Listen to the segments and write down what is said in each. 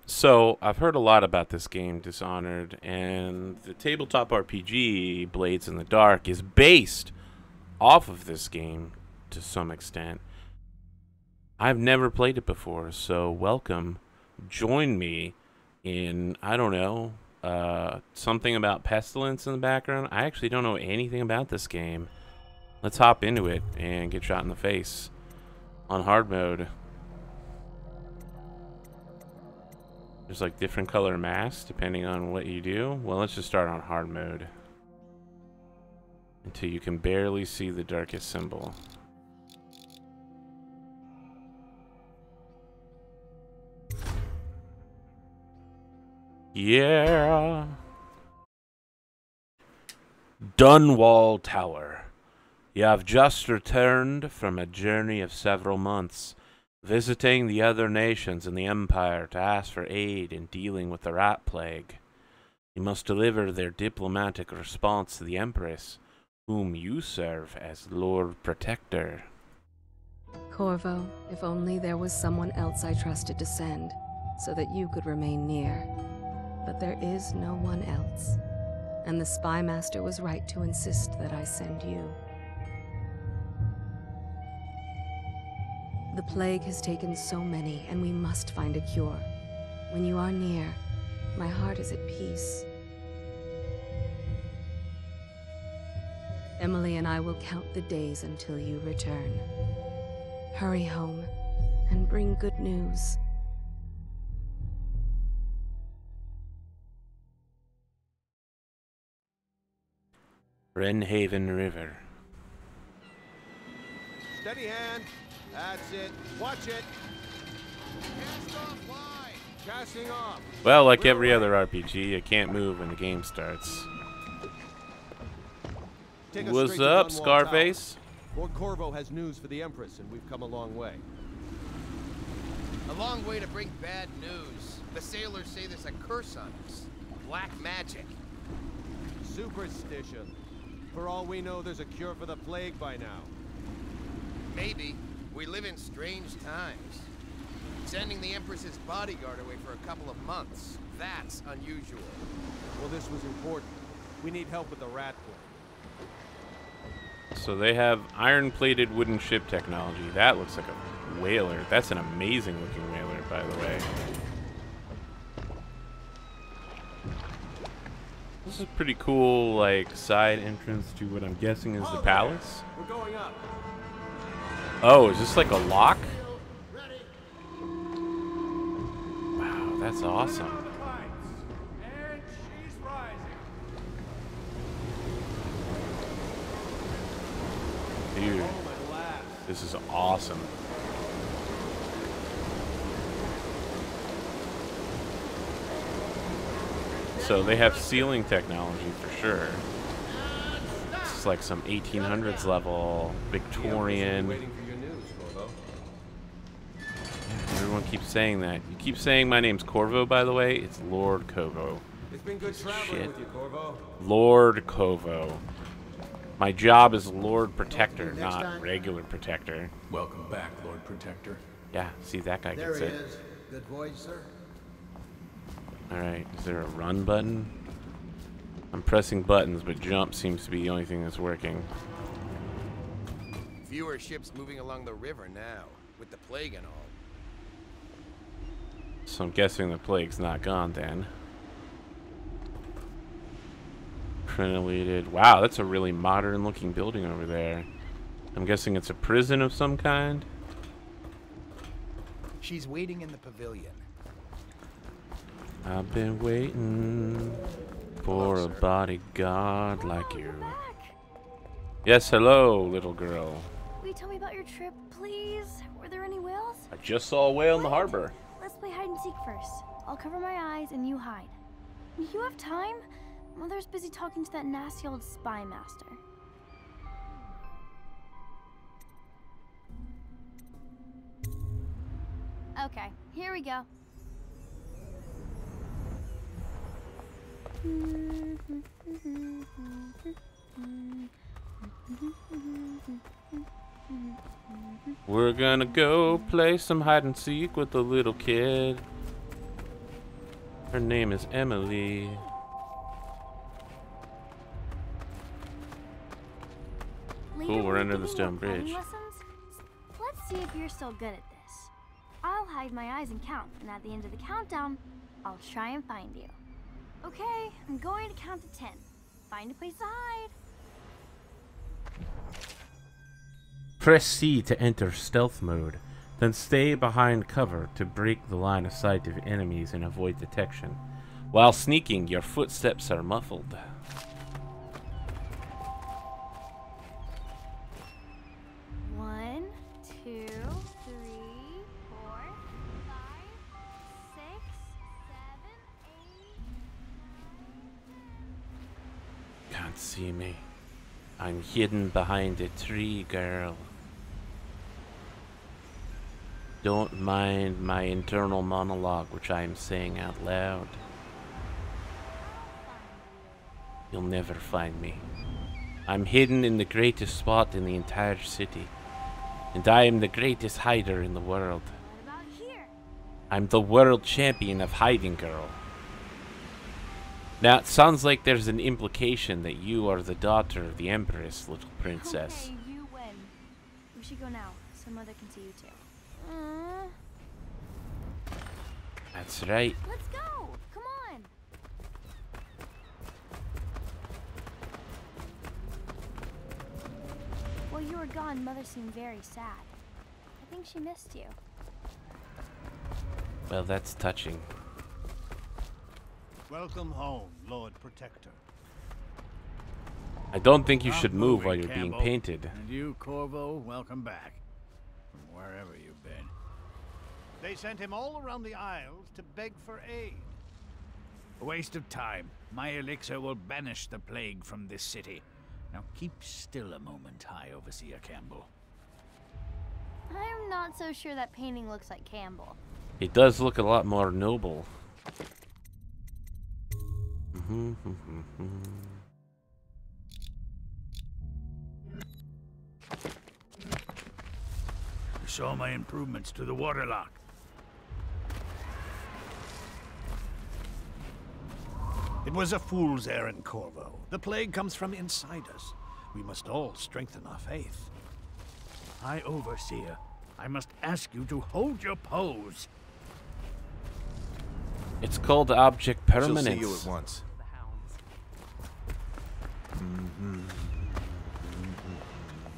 So, I've heard a lot about this game, Dishonored, and the tabletop RPG, Blades in the Dark, is based off of this game to some extent. I've never played it before, so welcome. Join me in, I don't know, something about pestilence in the background. I actually don't know anything about this game. Let's hop into it and get shot in the face on hard mode. There's like different color masks depending on what you do. Well, let's just start on hard mode until you can barely see the darkest symbol. Yeah. Dunwall Tower. You have just returned from a journey of several months, visiting the other nations in the Empire to ask for aid in dealing with the rat plague. You must deliver their diplomatic response to the Empress, whom you serve as Lord Protector. Corvo, if only there was someone else I trusted to send, so that you could remain near. But there is no one else, and the Spy Master was right to insist that I send you. The plague has taken so many, and we must find a cure. When you are near, my heart is at peace. Emily and I will count the days until you return. Hurry home, and bring good news. Wrenhaven River. Steady hand. That's it. Watch it. Cast off wide. Casting off. Well, like every other RPG, you can't move when the game starts. What's up, Scarface? Lord Corvo has news for the Empress, and we've come a long way. A long way to bring bad news. The sailors say there's a curse on us. Black magic. Superstition. For all we know, there's a cure for the plague by now. Maybe. We live in strange times. Sending the Empress's bodyguard away for a couple of months. That's unusual. Well, this was important. We need help with the rat plague. So they have iron-plated wooden ship technology. That looks like a whaler. That's an amazing-looking whaler, by the way. This is a pretty cool, like, side entrance to what I'm guessing is the palace. We're going up. Oh, is this like a lock? Wow, that's awesome. Dude, this is awesome. So they have sealing technology for sure. This is like some 1800s level Victorian. Everyone keeps saying that. You keep saying my name's Corvo, by the way. It's Lord Corvo. It's been good traveling with you, Corvo. Lord Corvo. My job is Lord Protector, not regular Protector. Welcome back, Lord Protector. Yeah, see, that guy gets it. There he is. Good voice, sir. Alright, is there a run button? I'm pressing buttons, but jump seems to be the only thing that's working. Fewer ships moving along the river now, with the plague and all. So I'm guessing the plague's not gone then. Crenellated. Wow, that's a really modern looking building over there. I'm guessing it's a prison of some kind. She's waiting in the pavilion. I've been waiting for a bodyguard like you. Yes, hello, little girl. Will you tell me about your trip, please? Were there any whales? I just saw a whale in the harbor. Let's play hide and seek first. I'll cover my eyes and you hide. You have time? Mother's busy talking to that nasty old spy master. Okay, here we go. We're gonna go play some hide and seek with the little kid. Her name is Emily. Later, Cool, we're when under we the give stone more climbing bridge. lessons, let's see if you're still good at this. I'll hide my eyes and count, and at the end of the countdown, I'll try and find you. Okay, I'm going to count to 10. Find a place to hide. Press C to enter stealth mode, then stay behind cover to break the line of sight of enemies and avoid detection. While sneaking, your footsteps are muffled. One, two, three, four, five, six, seven, eight, nine. Can't see me. I'm hidden behind a tree, girl. Don't mind my internal monologue, which I am saying out loud. You'll never find me. I'm hidden in the greatest spot in the entire city. And I am the greatest hider in the world. What about here? I'm the world champion of hiding, girl. Now, it sounds like there's an implication that you are the daughter of the Empress, little princess. Okay, you win. We should go now, so Mother can see you too. That's right. Let's go! Come on! While you were gone, Mother seemed very sad. I think she missed you. Well, that's touching. Welcome home, Lord Protector. I don't think you Not should move moving, while you're being Campbell. painted. And you, Corvo, welcome back. From wherever you've been. They sent him all around the Isles to beg for aid. A waste of time. My elixir will banish the plague from this city. Now keep still a moment, High Overseer Campbell. I'm not so sure that painting looks like Campbell. It does look a lot more noble. You saw my improvements to the waterlock. It was a fool's errand, Corvo. The plague comes from inside us. We must all strengthen our faith. High Overseer, I must ask you to hold your pose. It's called object permanence. She'll see you at once.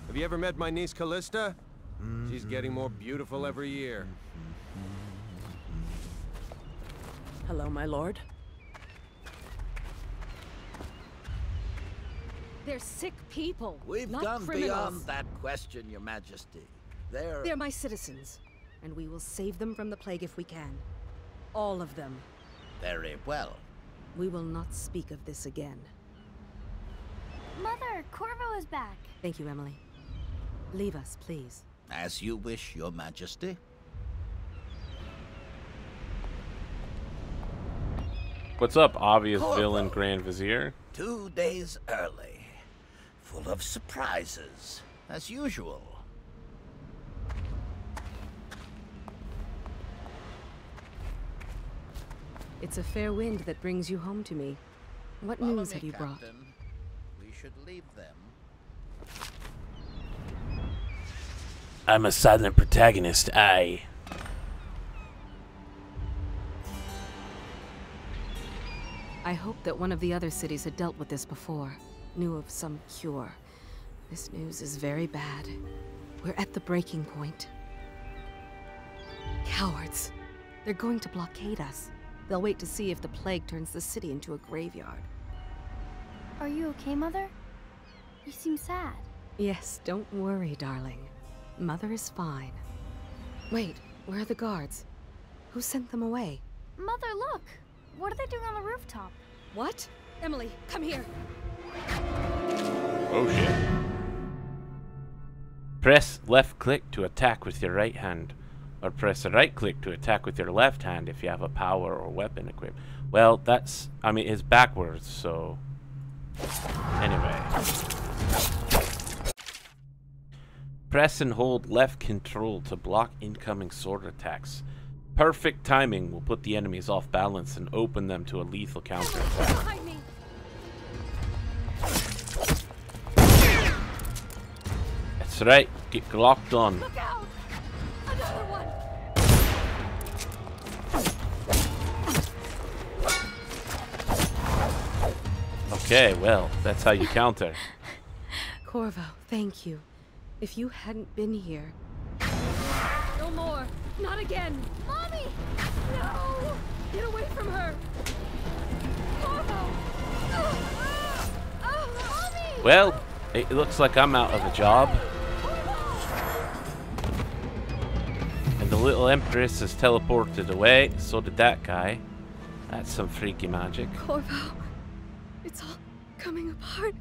Have you ever met my niece Callista? She's getting more beautiful every year. Hello, my lord. They're sick people, We've not gone criminals. beyond that question, Your Majesty. They're my citizens, and we will save them from the plague if we can. All of them. Very well. We will not speak of this again. Mother, Corvo is back. Thank you, Emily. Leave us, please. As you wish, Your Majesty. What's up, obvious Corvo. villain Grand Vizier? 2 days early. Full of surprises, as usual. It's a fair wind that brings you home to me. What Follow news me, have you brought? Captain. We should leave them. I'm a silent protagonist, I hope that one of the other cities had dealt with this before, knew of some cure. This news is very bad. We're at the breaking point. Cowards. They're going to blockade us. They'll wait to see if the plague turns the city into a graveyard. Are you okay, Mother? You seem sad. Yes, don't worry, darling. Mother is fine. Wait, where are the guards? Who sent them away? Mother, look! What are they doing on the rooftop? What? Emily, come here. Oh shit. Press left click to attack with your right hand, or press the right click to attack with your left hand if you have a power or weapon equipped. Well, that's, I mean, it's backwards, so anyway. Press and hold left control to block incoming sword attacks. Perfect timing will put the enemies off balance and open them to a lethal counterattack. Behind me. That's right, get locked on. Look out! Another one. Okay, well, that's how you counter. Corvo, thank you. If you hadn't been here... No more. Not again. Mommy! No! Get away from her. Corvo! Mommy! Well, it looks like I'm out of a job. And the little Empress has teleported away, so did that guy. That's some freaky magic. Corvo, it's all coming apart.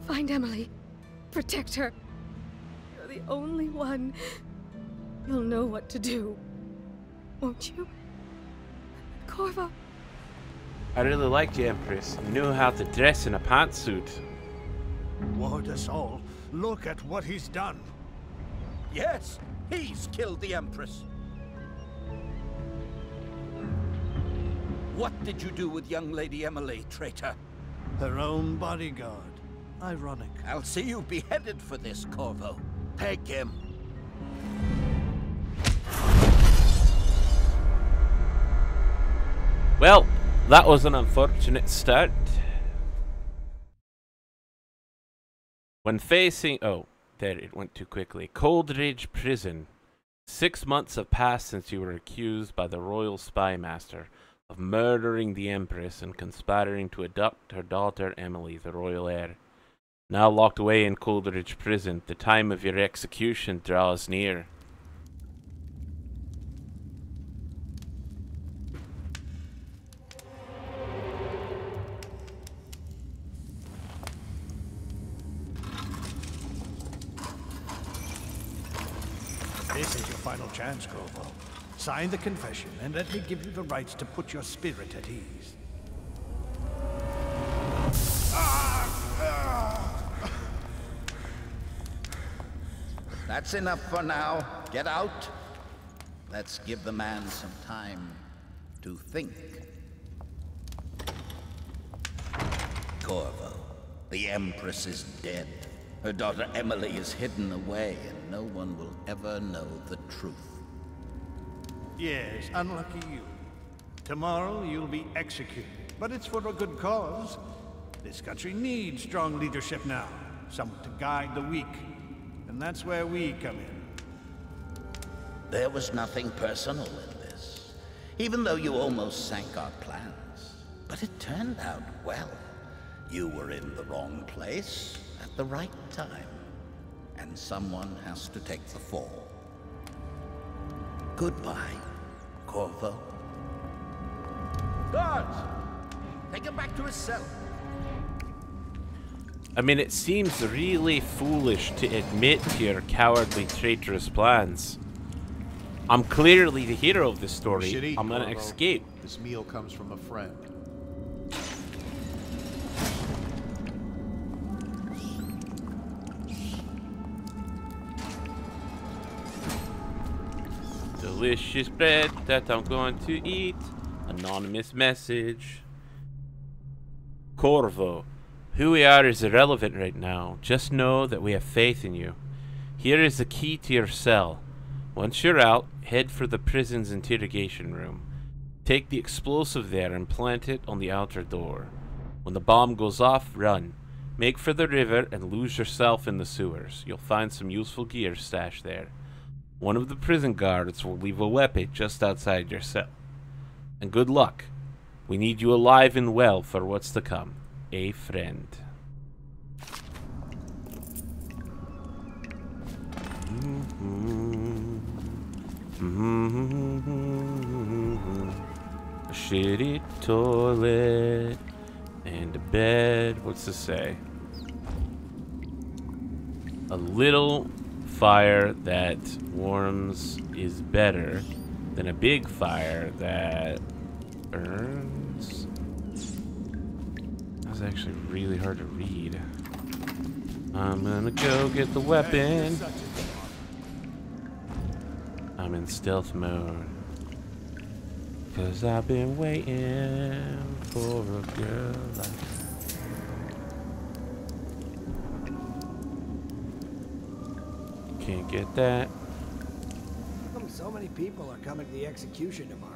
Find Emily. Protect her. You're the only one. You'll know what to do. Won't you? Corvo. I really liked you, Empress. You knew how to dress in a pantsuit. Ward us all. Look at what he's done. Yes, he's killed the Empress. What did you do with young Lady Emily, traitor? Her own bodyguard. Ironic. I'll see you beheaded for this, Corvo. Take him. Well, that was an unfortunate start. When facing... Oh, there, it went too quickly. Coldridge Prison. 6 months have passed since you were accused by the Royal Spy Master of murdering the Empress and conspiring to abduct her daughter Emily, the royal heir. Now locked away in Coldridge Prison, the time of your execution draws near. This is your final chance, Corvo. Sign the confession, and let me give you the rights to put your spirit at ease. That's enough for now. Get out. Let's give the man some time to think. Corvo, the Empress is dead. Her daughter Emily is hidden away, and no one will ever know the truth. Yes, unlucky you. Tomorrow you'll be executed, but it's for a good cause. This country needs strong leadership now, someone to guide the weak, and that's where we come in. There was nothing personal in this, even though you almost sank our plans. But it turned out well. You were in the wrong place at the right time, and someone has to take the fall. Goodbye, Corvo. Guards! Take him back to his cell. I mean, it seems really foolish to admit to your cowardly, traitorous plans. I'm clearly the hero of this story. I'm gonna escape. This meal comes from a friend. Delicious bread that I'm going to eat. Anonymous message. Corvo, who we are is irrelevant right now. Just know that we have faith in you. Here is the key to your cell. Once you're out, head for the prison's interrogation room. Take the explosive there and plant it on the outer door. When the bomb goes off, run. Make for the river and lose yourself in the sewers. You'll find some useful gear stashed there. One of the prison guards will leave a weapon just outside your cell. And good luck. We need you alive and well for what's to come. A friend. A shitty toilet and a bed. What's to say? A little fire that warms is better than a big fire that burns. That's actually really hard to read. I'm gonna go get the weapon. I'm in stealth mode. 'Cause I've been waiting for a girl like that. Can't get that. How come so many people are coming to the execution tomorrow?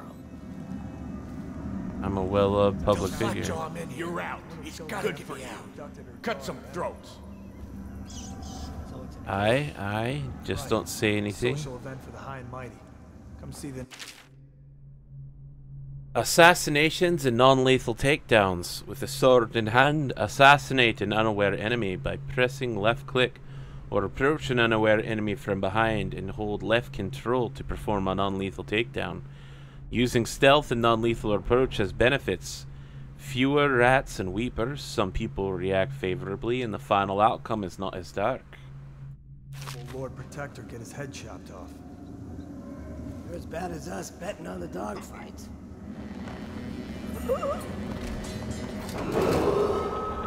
I'm a well-loved public figure. You're out. It's good for you. Cut some throats. I just don't say anything. Social event for the high and mighty. Come see the Assassinations and non-lethal takedowns. With a sword in hand, assassinate an unaware enemy by pressing left click or approach an unaware enemy from behind and hold left control to perform a non-lethal takedown. Using stealth and non-lethal approach has benefits. Fewer rats and weepers. Some people react favorably and the final outcome is not as dark. Will Lord Protector get his head chopped off? They're as bad as us betting on the dogfight.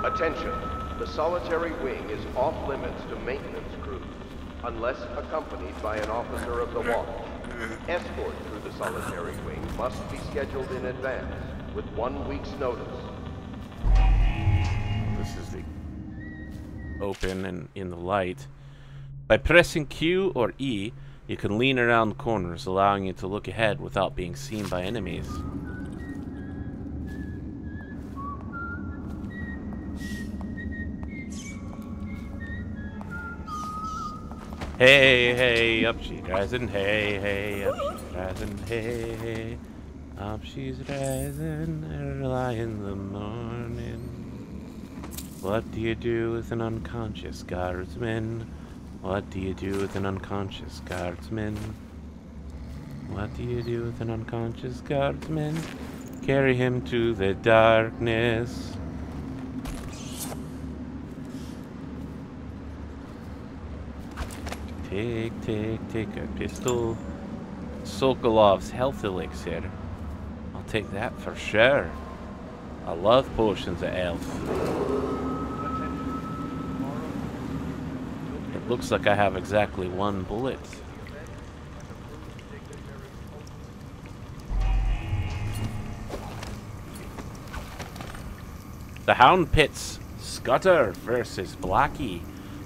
Attention. The solitary wing is off limits to maintenance crews, unless accompanied by an officer of the watch. Escort through the solitary wing must be scheduled in advance, with 1 week's notice. This is the open and in the light. By pressing Q or E, you can lean around corners, allowing you to look ahead without being seen by enemies. Hey, hey, up she's rising, hey, hey, up she's rising, hey, hey, up she's rising, early in the morning. What do you do with an unconscious guardsman? What do you do with an unconscious guardsman? What do you do with an unconscious guardsman? Carry him to the darkness. Take a pistol. Sokolov's health elixir. I'll take that for sure. I love potions of health. It looks like I have exactly 1 bullet. The Hound Pits. Scudder versus Blackie.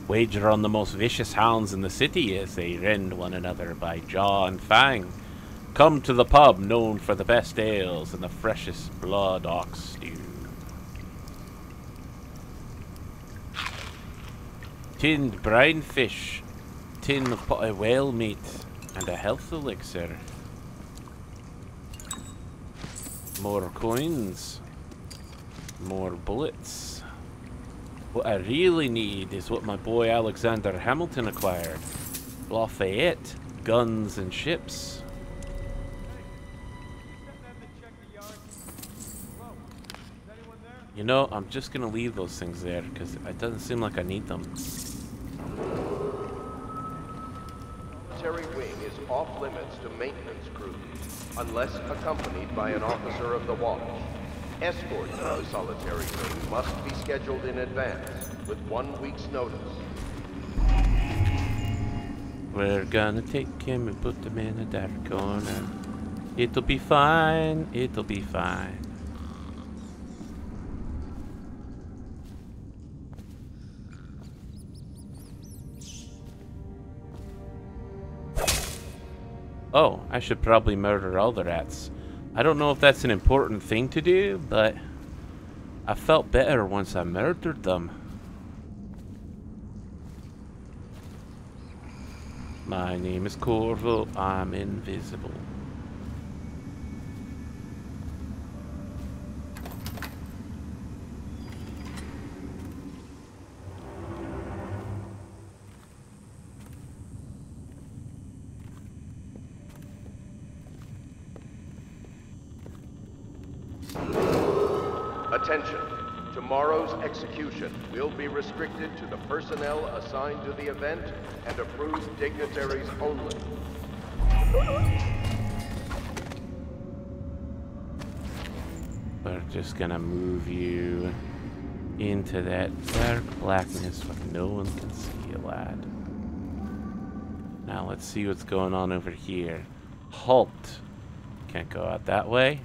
Wager on the most vicious hounds in the city as they rend one another by jaw and fang. Come to the pub known for the best ales and the freshest blood ox stew. Tinned brine fish, tin of potted whale meat, and a health elixir. More coins. More bullets. What I really need is what my boy Alexander Hamilton acquired. Lafayette, guns and ships. You know, I'm just gonna leave those things there because it doesn't seem like I need them. Solitary wing is off limits to maintenance crews, unless accompanied by an officer of the watch. Escort to the solitary wing must be scheduled in advance, with 1 week's notice. We're gonna take him and put him in a dark corner. It'll be fine, it'll be fine. Oh, I should probably murder all the rats. I don't know if that's an important thing to do, but I felt better once I murdered them. My name is Corvo, I'm invisible. Attention. Tomorrow's execution will be restricted to the personnel assigned to the event and approved dignitaries only. We're just gonna move you into that dark blackness where no one can see you, lad. Now let's see what's going on over here. Halt. Can't go out that way.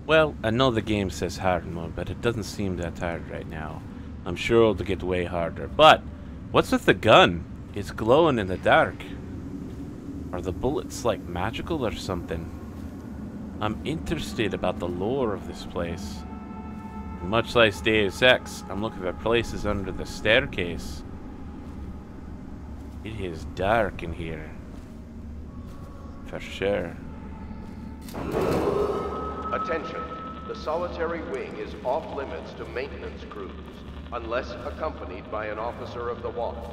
Well, I know the game says hard mode, but it doesn't seem that hard right now. I'm sure it'll get way harder. But what's with the gun? It's glowing in the dark. Are the bullets like magical or something? I'm interested about the lore of this place. And much like Deus Ex, I'm looking for places under the staircase. It is dark in here. For sure. Attention. The solitary wing is off limits to maintenance crews, unless accompanied by an officer of the watch.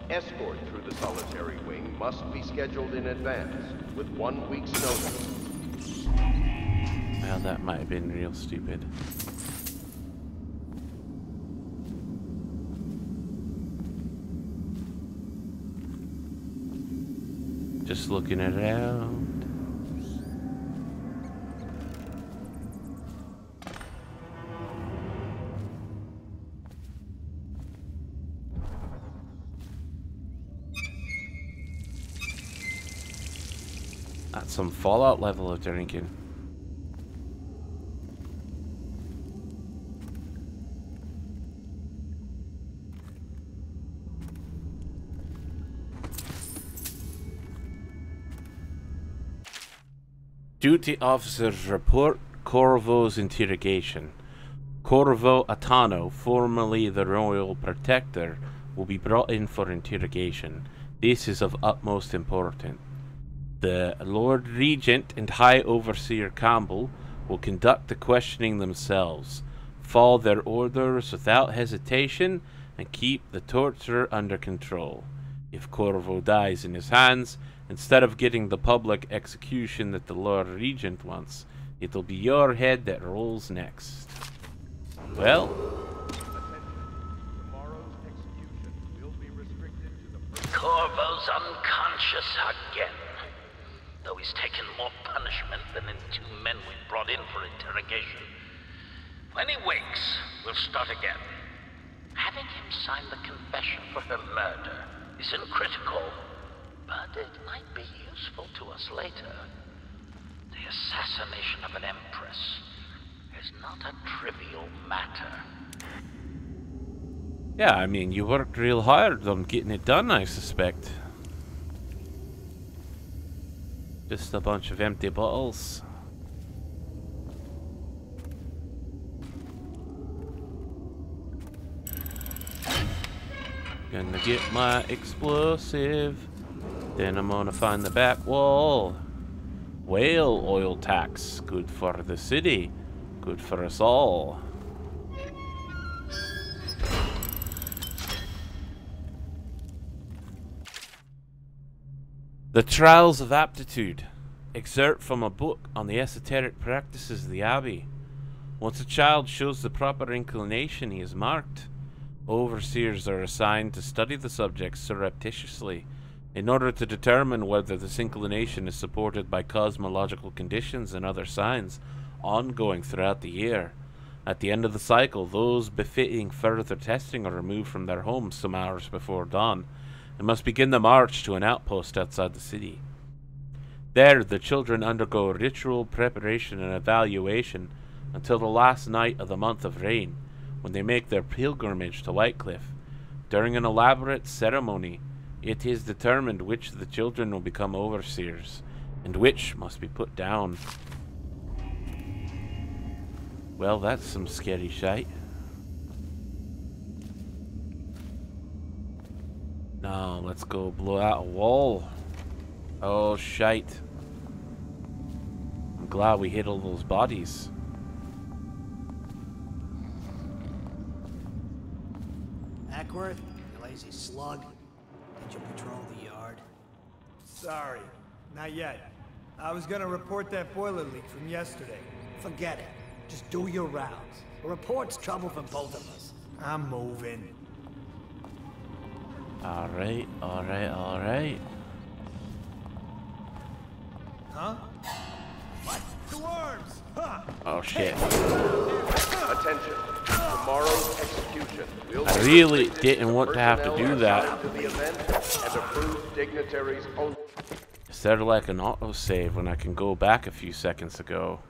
Escort through the solitary wing must be scheduled in advance, with 1 week's notice. Well, that might have been real stupid. Just looking around. That's some Fallout level of drinking. Duty officers report Corvo's interrogation. Corvo Atano, formerly the Royal Protector, will be brought in for interrogation. This is of utmost importance. The Lord Regent and High Overseer Campbell will conduct the questioning themselves, follow their orders without hesitation, and keep the torture under control. If Corvo dies in his hands, instead of getting the public execution that the Lord Regent wants, it'll be your head that rolls next. Well, Tomorrow's execution will be restricted to the Corvo's unconscious again. Though he's taken more punishment than the 2 men we brought in for interrogation. When he wakes, we'll start again. Having him sign the confession for her murder isn't critical, but it might be useful to us later. The assassination of an empress is not a trivial matter. yeah, I mean, you worked real hard on getting it done, I suspect. Just a bunch of empty bottles. Gonna get my explosive. Then I'm gonna find the back wall. Whale oil tax. Good for the city. Good for us all. The Trials of Aptitude. Excerpt from a book on the esoteric practices of the Abbey. Once a child shows the proper inclination, he is marked. Overseers are assigned to study the subject surreptitiously in order to determine whether this inclination is supported by cosmological conditions and other signs ongoing throughout the year. At the end of the cycle, those befitting further testing are removed from their homes some hours before dawn and must begin the march to an outpost outside the city. There, the children undergo ritual preparation and evaluation until the last night of the month of rain, when they make their pilgrimage to Whitecliff. During an elaborate ceremony, it is determined which of the children will become overseers, and which must be put down. Well, that's some scary shite. Now, let's go blow out a wall. Oh, shite. I'm glad we hit all those bodies. Ackworth, you lazy slug. Did you patrol the yard? Sorry, not yet. I was gonna report that boiler leak from yesterday. Forget it. Just do your rounds. A report's trouble for both of us. I'm moving. Alright, alright, alright. Huh? What? The worms! Huh! Oh shit. Attention. Attention. Tomorrow's execution will I be really restricted didn't want to have to do that. assigned to the event and approved dignitaries only. Is there like an autosave when I can go back a few seconds ago?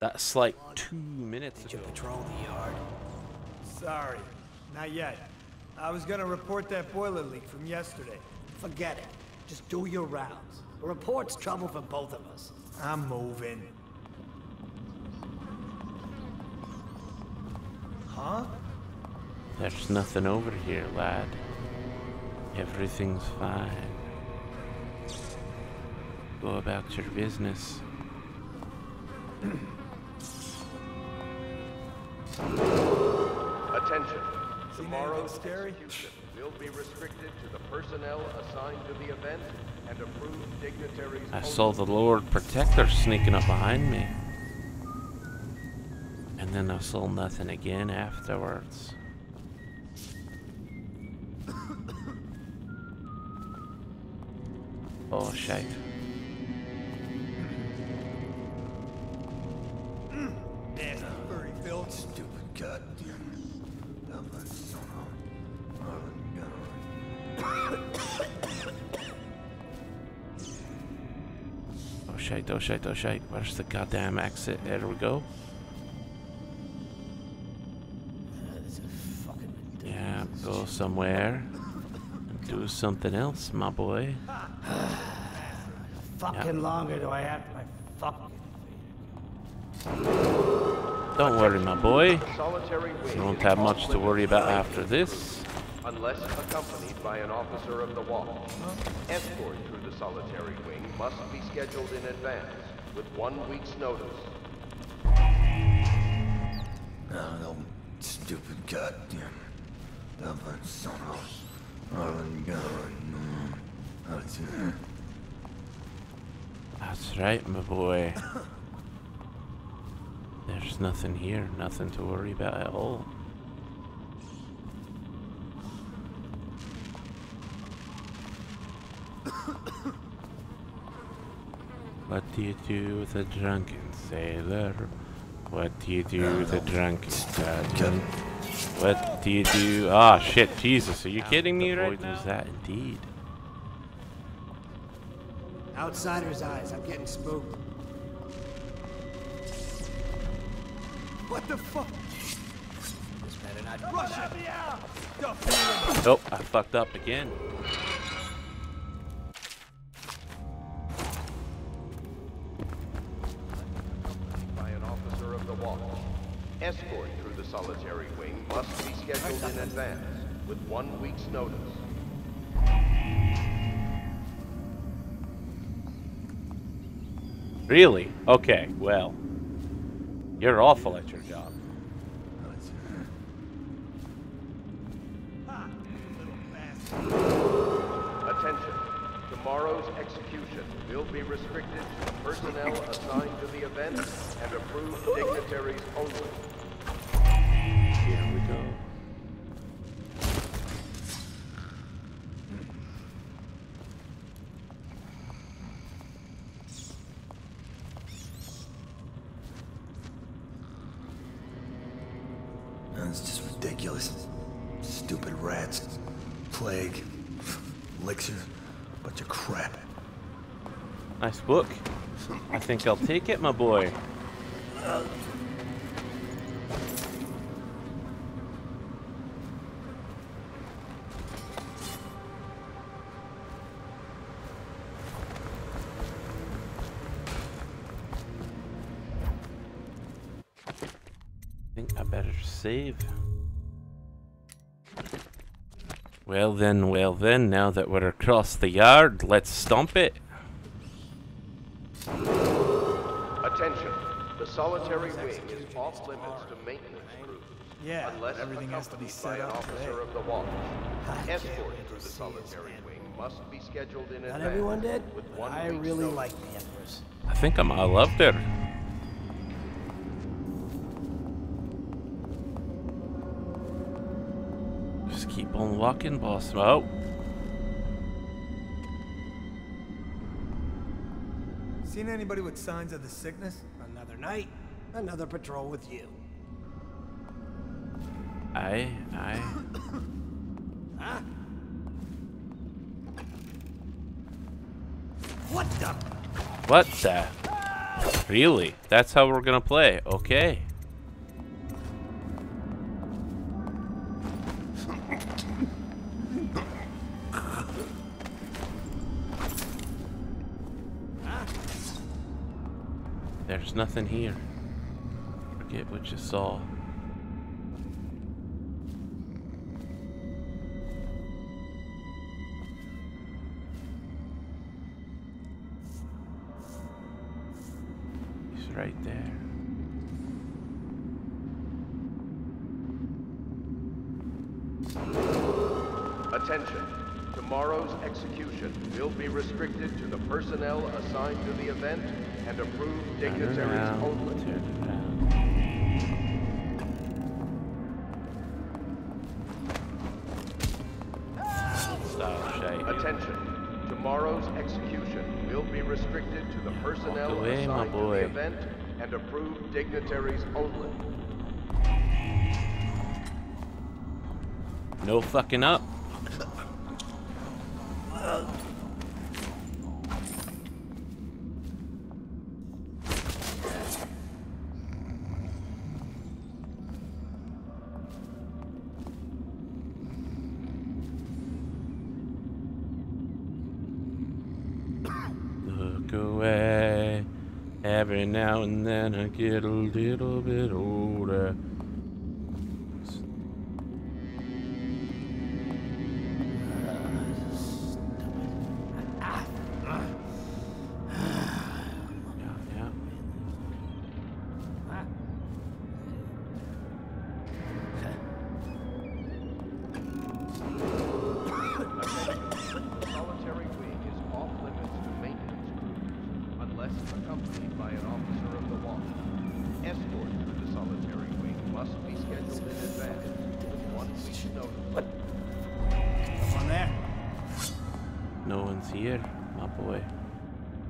That's like 2 minutes ago. Did you patrol the yard? Sorry, not yet. I was gonna report that boiler leak from yesterday. Forget it. Just do your rounds. A report's trouble for both of us. I'm moving. Huh? There's nothing over here, lad. Everything's fine. Go about your business. Attention. Seen Tomorrow's anything scary? execution will be restricted to the personnel assigned to the event and approved dignitaries I only. saw the Lord Protector sneaking up behind me. And then I saw nothing again afterwards. Oh, shite. Nasty furry build. Stupid goddamn. Oh shite, oh shite, oh shite. Where's the goddamn exit? There we go. Yeah, go somewhere and do something else, my boy. Fucking longer do I have to my fucking Don't worry, my boy. The solitary wing You won't is have off much to worry limits about to after maintenance this. unless accompanied by an officer of the watch. Escort through the solitary wing must be scheduled in advance with 1 week's notice. Oh, no stupid goddamn. That's right, my boy. There's nothing here, nothing to worry about at all. What do you do with a drunken sailor? What do you do with a drunken captain? What do you do? Ah, shit, Jesus, are you kidding me right now? Was that indeed? outsider's eyes. I'm getting spooked. What the fuck? This better not Rush me out! Oh, I fucked up again. By an officer of the watch. Escort through the solitary wing must be scheduled in advance with 1 week's notice. Really? Okay, well. You're awful at your job. Attention. Tomorrow's execution will be restricted to personnel assigned to the event and approved dignitaries only. Here we go. That's just ridiculous. Stupid rats. Plague. Elixir. Bunch of crap. Nice book. I think I'll take it, my boy. I think I better save. Well then, now that we're across the yard, let's stomp it. Attention. The solitary wing is off limits to maintenance crews. Yeah, unless everything has to be accompanied by set an up officer today. of the watch. Escort through the solitary wing must be scheduled in Not advance. everyone did? With 1 I week's really notice. like the Empress. I think I loved her. Just keep on walking, boss. Oh. Seen anybody with signs of the sickness? Another night, another patrol with you. Aye. Huh? What the? What the? Really? That's how we're gonna play? Okay. There's nothing here. Forget what you saw. He's right there. Attention. Tomorrow's execution will be restricted to the personnel assigned to the event and approved dignitaries only. Attention. Tomorrow's execution will be restricted to the personnel assigned to the event and approved dignitaries only. No fucking up. Look away. Every now and then I get a little bit older. Accompanied by an officer of the watch. Escort through the solitary wing must be scheduled in advance with 1 week's notice. Someone there? No one's here, my boy.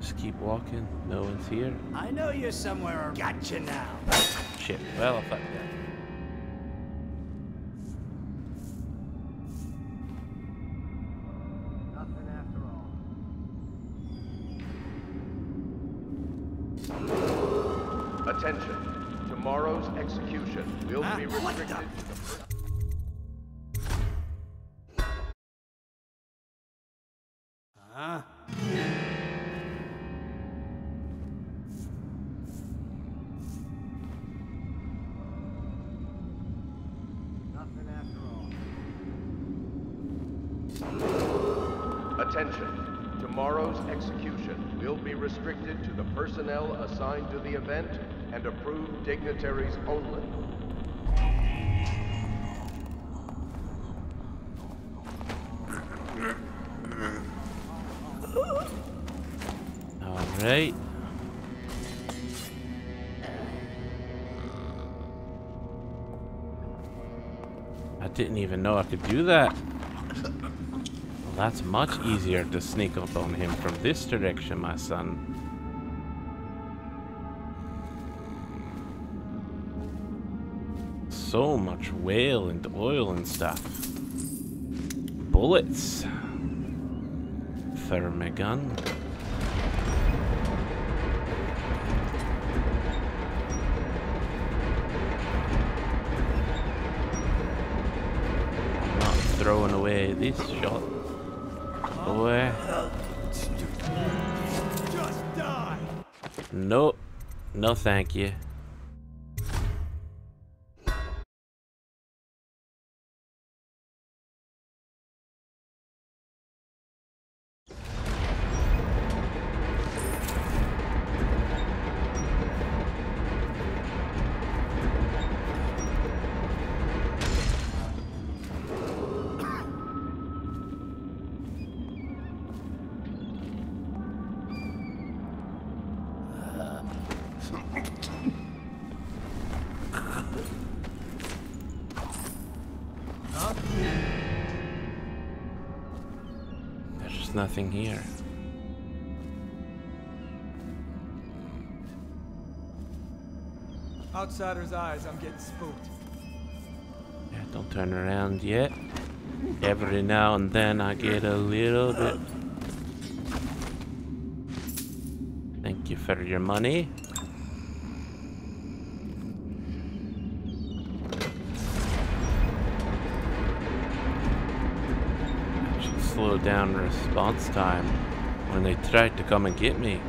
Just keep walking. No one's here. I know you're somewhere. Gotcha now. Shit. Well, fuck that. Attention. Tomorrow's execution will be restricted to the Nothing after all. Attention. Tomorrow's execution will be restricted to the personnel assigned to the event and approved dignitaries only. All right. I didn't even know I could do that. Well, that's much easier to sneak up on him from this direction, my son. So much whale and oil and stuff. Bullets for my gun. I'm not throwing away this shot. Boy. Just die. No. No thank you. There's nothing here. Outsider's eyes, I'm getting spooked. Yeah, don't turn around yet. Every now and then I get a little bit. Thank you for your money. Should slow down response time when they tried to come and get me.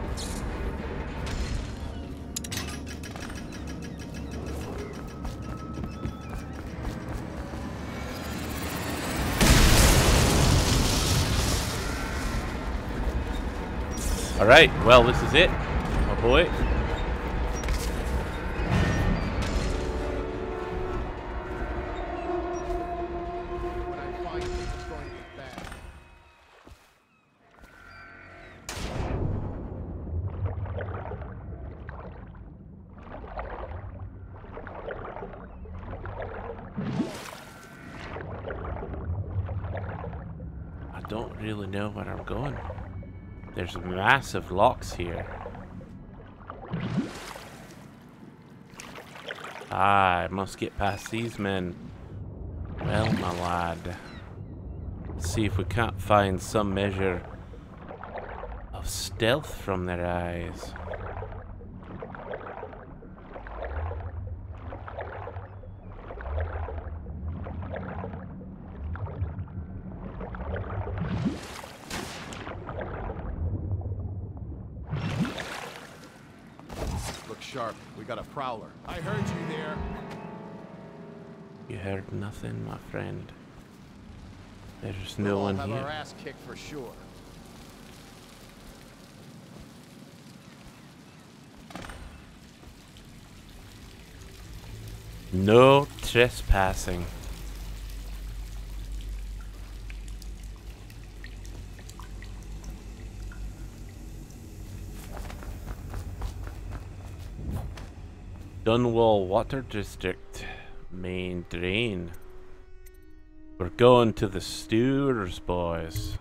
Alright, well, this is it. Oh boy. When I find it, it's going to be bad. I don't really know where I'm going. There's massive locks here. I must get past these men. Well, my lad. Let's see if we can't find some measure of stealth from their eyes. Look sharp. We got a prowler. I heard you there. You heard nothing, my friend. There's no We'll all one have here. our ass kicked for sure. No trespassing. Dunwall Water District, main drain. We're going to the sewers, boys.